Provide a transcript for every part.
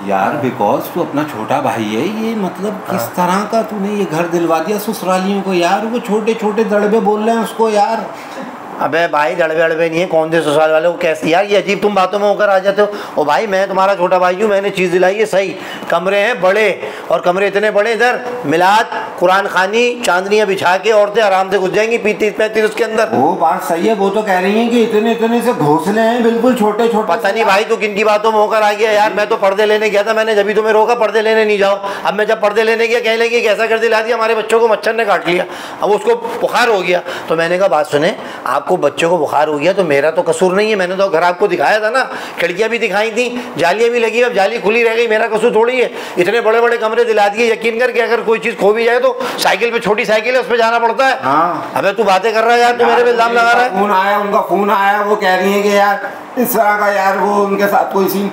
यार बिकॉज तू अपना छोटा भाई है, ये मतलब किस तरह का तूने ये घर दिलवा दिया ससुरालियों को यार। वो छोटे छोटे दड़बे बोल रहे हैं उसको यार। अबे भाई दड़बे अड़बे नहीं है, कौन से ससुराल वाले को कैसे यार ये अजीब तुम बातों में होकर आ जाते हो। ओ भाई मैं तुम्हारा छोटा भाई हूँ, मैंने चीज़ दिलाई है सही। कमरे हैं बड़े, और कमरे इतने बड़े, इधर मिलाद कुरान खानी चांदनियाँ बिछा के औरतें आराम से घुस जाएंगी 35 उसके अंदर। वो बात सही है, वो तो कह रही है कि इतने इतने से घोंसले हैं बिल्कुल छोटे छोटे। पता नहीं भाई तू किन की बातों में होकर आ गया यार। मैं तो पर्दे लेने गया था, मैंने जब तुम्हें रोका पर्दे लेने नहीं जाओ। अब मैं जब पर्दे लेने गया कहने लगी कैसा कर दिला दिया, हमारे बच्चों को मच्छर ने काट लिया, अब उसको बुखार हो गया। तो मैंने कहा बात सुने, आपको बच्चों को बुखार हो गया तो मेरा तो कसूर नहीं है, मैंने तो घर आपको दिखाया था ना, खिड़कियां भी दिखाई थी, जालियां भी लगी, अब जाली खुली रह गई, मेरा कसूर थोड़ी है। इतने बड़े बड़े कमरे दिला दिए, यकीन करके अगर कोई चीज खो भी जाए तो साइकिल पे, छोटी साइकिल है उस पर जाना पड़ता है। हाँ। अबे तू बातें कर रहा है यार, तू मेरे पे इल्जाम लगा रहा है। फोन आया, उनका फोन आया, वो कह रही है कि यार इस तरह का यार वो उनके साथ कोई सीन।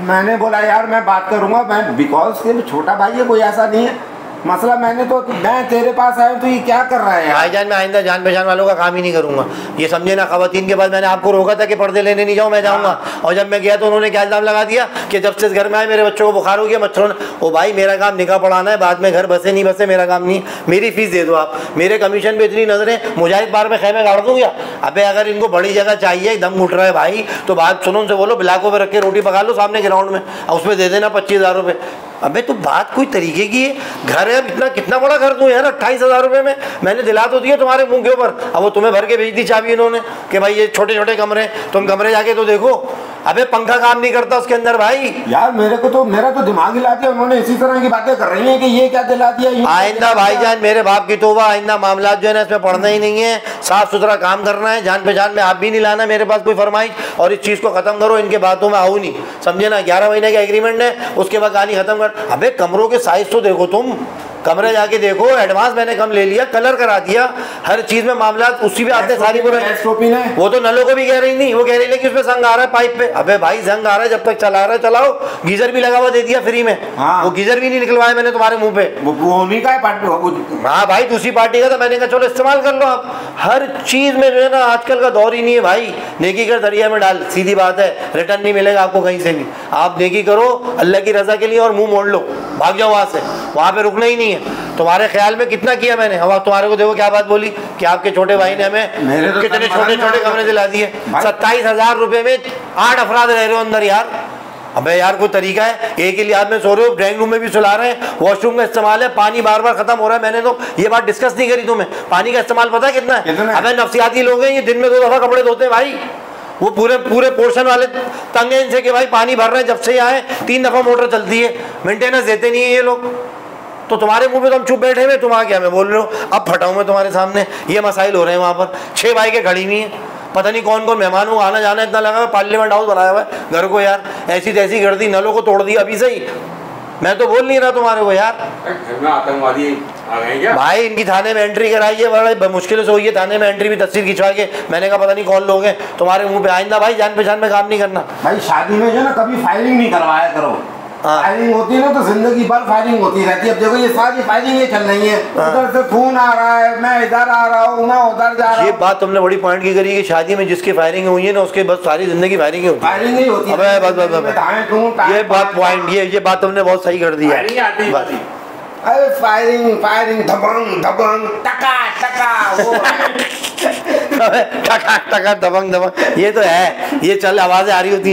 मैंने बोला यार मैं बात करूंगा, मैं बिकॉज के छोटा भाई है, कोई ऐसा नहीं है मसला। मैं तेरे पास आया तो ये क्या कर रहा है भाईजान? मैं आइंदा जान पहचान वालों का काम ही नहीं करूंगा, ये समझे ना। खवातीन के बाद मैंने आपको रोका था कि पर्दे लेने नहीं जाऊँ, मैं जाऊँगा। और जब मैं गया तो उन्होंने क्या इल्जाम लगा दिया कि जब से इस घर में आए मेरे बच्चों को बुखार हो गया, मच्छरों ने। ओ भाई मेरा काम निकाह पढ़ाना है, बाद में घर बसे नहीं बसे मेरा काम नहीं। मेरी फीस दे दो आप, मेरे कमीशन पे इतनी नजरें, मुजाहिद बार में खेमे गाड़ दूँ क्या? अबे अगर इनको बड़ी जगह चाहिए, दम उठ रहा है भाई, तो बात सुनो उनसे, बोलो बिलाकों पर रख के रोटी पका लो सामने ग्राउंड में, उसमें दे देना 25,000 रुपये। अबे तो बात कोई तरीके की है। घर है अब इतना, कितना बड़ा घर दूँ यार 28,000 रुपये में, मैंने दिला तो दिया तुम्हारे मुंह के ऊपर। अब वो तुम्हें भर के भेज दी चाबी इन्होंने कि भाई ये छोटे छोटे कमरे, तुम कमरे जाके तो देखो। अबे पंखा काम नहीं करता उसके अंदर भाई। यार मेरा तो दिमाग हिला दिया उन्होंने, इसी तरह की बातें कर रही हैं कि ये क्या दिला दिया। आइंदा भाईजान मेरे बाप की तौबा, आइंदा मामला जो है ना इसमें पढ़ना ही नहीं है, साफ सुथरा काम करना है, जान पहचान में आप भी नहीं लाना मेरे पास कोई फरमाइश, और इस चीज़ को खत्म करो, इनके बातों में आओ नहीं, समझे ना। 11 महीने का एग्रीमेंट है, उसके बाद कहानी खत्म कर। अबे कमरों के साइज तो देखो तुम, कमरे जाके देखो, एडवांस मैंने कम ले लिया, कलर करा दिया, हर चीज में मामला उसी पे आते सारी पूरे। वो तो नलों को भी कह रही नहीं, वो कह रही कि उसमें जंग आ रहा है पाइप पे। अबे भाई जंग आ रहा है, जब तक चला रहा है चलाओ। गीजर भी लगा हुआ दे दिया फ्री में। हाँ। वो गीजर भी नहीं निकलवाया मैंने तुम्हारे मुंह पे, वो उन्हीं का है पार्टी। हाँ भाई दूसरी पार्टी का था, मैंने कहा चलो इस्तेमाल कर लो आप। हर चीज में जो है ना आजकल का दौर ही नहीं है भाई, नेकी कर दरिया में डाल, सीधी बात है, रिटर्न नहीं मिलेगा आपको कहीं से भी। आप नेकी करो अल्लाह की रजा के लिए और मुंह मोड़ लो, भाग जाओ वहां से, वहां पे रुकना ही नहीं है। तुम्हारे ख्याल में कितना किया मैंने, अब तुम्हारे को देखो क्या बात बोली कि आपके छोटे भाई ने हमें तो कितने छोटे छोटे कमरे दिला दिए। 27,000 रुपए में 8 अफराद रह रहे हो अंदर यार। अबे यार कोई तरीका है? एक ही लिहाज में सो रहे हो, ड्राइंग रूम में भी सुला रहे हैं, वॉशरूम का इस्तेमाल है, पानी बार बार खत्म हो रहा है। मैंने तो ये बात डिस्कस नहीं करी तुम्हें, पानी का इस्तेमाल पता है कितना है? अबे नफसियाती लोग हैं ये, दिन में 2 दफा कपड़े धोते हैं भाई। वो पूरे पोर्शन वाले तंग हैं इनसे कि भाई पानी भर रहे हैं, जब से आए 3 दफा मोटर चलती है, मेंटेनेंस देते नहीं है ये लोग। तो तुम्हारे मुंह पे तो हम चुप बैठे हुए, तुम आ क्या मैं बोल रहे हो? अब फटाऊं मैं तुम्हारे सामने, ये मसाइल हो रहे हैं वहाँ पर। 6 भाई के खड़ी हुई है, पता नहीं कौन कौन मेहमान हो, आना जाना इतना लगा हुआ, पार्लियामेंट हाउस बनाया हुआ है घर को यार। ऐसी तैसी कर दी, नलों को तोड़ दिया अभी से ही। मैं तो बोल नहीं रहा तुम्हारे को यार, घर में आतंकवादी आ गए क्या? भाई इनकी थाने में एंट्री कराइए, बड़ा मुश्किल से हुई है थाने में एंट्री भी, तस्वीर खिंचवा के। मैंने कहा पता नहीं कौन लोग हैं, तुम्हारे मुंह पे आइंदा भाई जान पहचान में काम नहीं करना भाई। शादी में जो ना कभी फायरिंग नहीं करवाया करो। फायरिंग होती है ना तो जिंदगी भर फायरिंग होती रहती है। अब देखो ये सारी फायरिंग चल रही है, उधर से खून आ रहा है, मैं इधर आ रहा हूँ, मैं उधर जा रहा हूँ। ये बात तुमने बड़ी पॉइंट की करी कि शादी में जिसकी फायरिंग हुई है ना उसके बस सारी जिंदगी फायरिंग होती है। फायरिंग ही होती है। ये बात पॉइंट, ये बाट तुमने बहुत सही कर दी है। अरे फायरिंग धबंग धबंग टका टका वो टका टका दबंग दबंग, ये तो है, ये चल आवाजें आ रही होती है।